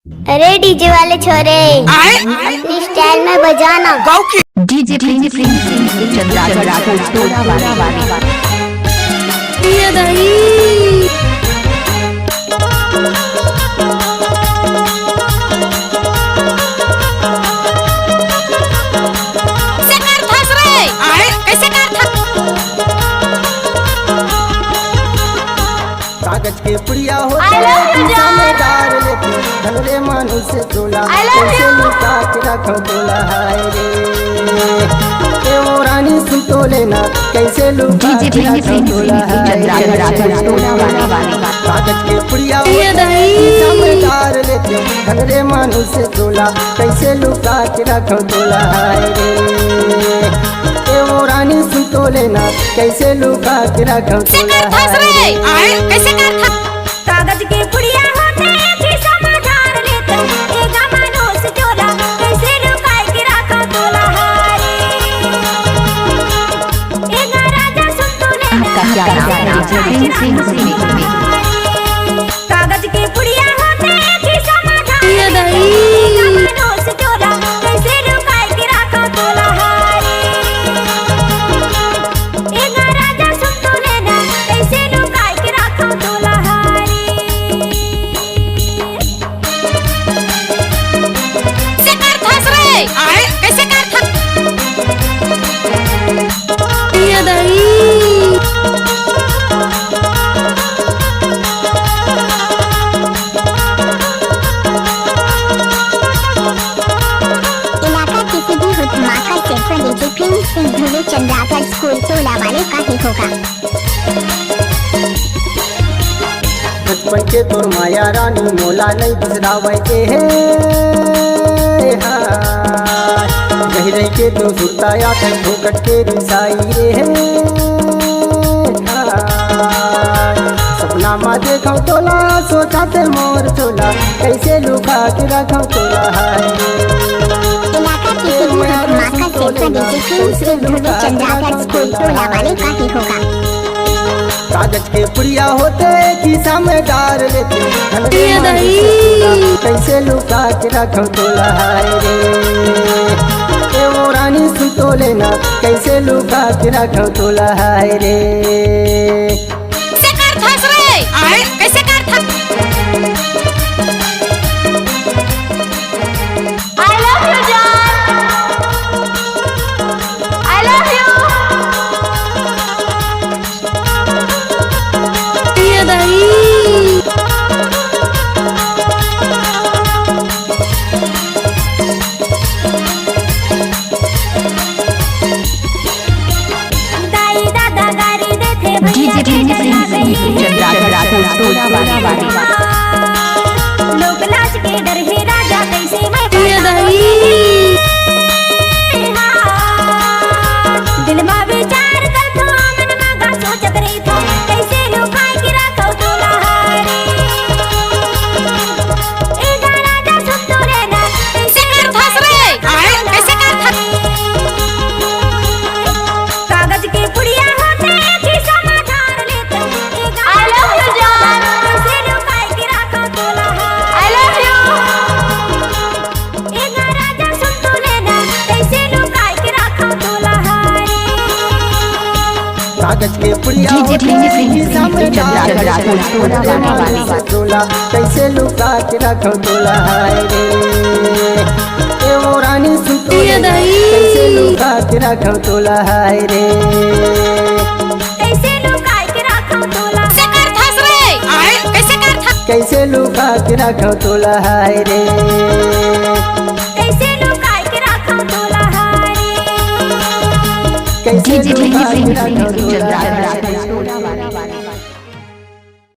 अरे डीजे वाले छोरे अपनी स्टाइल में बजाना। डीजे कागज के पुड़िया होते समझदार लेके धनरे मानू से तोला कैसे लुका के रखो तोला हाय रे ए वो रानी सुन तो लेना कैसे लुका के रखो तोला हाय कागज के पुड़िया होते समझदार लेके धनरे मानू से तोला कैसे लुका के रखो तोला हाय रे ए वो रानी सुन तो लेना कैसे लुका के रखो तोला हाय कैसे कागज के पुड़िया होते थी समाधान लेते एक मानो से चोला कैसे लुकाए के रखा तोला हारे एक राजा सुन तो लेना कागज के पुड़िया होते थी समाधान लेते एक मानो से चोला कैसे लुकाए के रखा तोला हारे एक राजा सुन तो लेना कैसे लुकाए के रखा तोला कैसे कर था ये दही इलाका किसी भी हुक्माका सिर्फ डीजे प्रिंस सिंह धुले चंद्राकर स्कूल टोला वाले का ही होगा। बचपन के तोर माया रानी मोला नहीं बिसरावे के है गहरे के तो सुरताया थे भोकट के रिसाई रे है सपना मा देखो तोला सोचाते मोर चोला कैसे लुका के रखो तोला हाय इलाका किसी भी हुक्माका सिर्फ डीजे प्रिंस सिंह धुले चंद्राकर स्कूल टोला वाले का ही होगा। कागज के पुड़िया होते खीसा में डार लेते कैसे लुका के रखो तोला हाय रे ए वो रानी सुन तो लेना कैसे लुका के रखो तोला हाय रे कैसे कर था I love you John I love you ये दही दाई दादा गारी देते भैया लोक लाज के डर है राजा कैसे मैं दिल में विचार कर तो मन में गा सोचत रही तो कैसे लुकाए के रखो तोला हारे ए राजा सुन तो लेना कैसे कर फंस रे कैसे कर कागज के पुड़िया होते थी समाधान लेते I love you John कैसे लुकाए के रखो तोला I love you एक राजा सुन तो लेना कैसे लुकाए के रखो तोला हारे कागज के पुड़िया होते खीसा में डार लेते तोला कैसे लुका के रखो तोला हाय रे ए वो रानी सुन तो लेना कैसे लुका के रखो तोला हाय रे कैसे लुकाए के रखो तोला कैसे लुका के रखो तोला हाय रे कैसे लुकाए के रखो तोला हारे कैसे लुका के रखो तोला हाय रे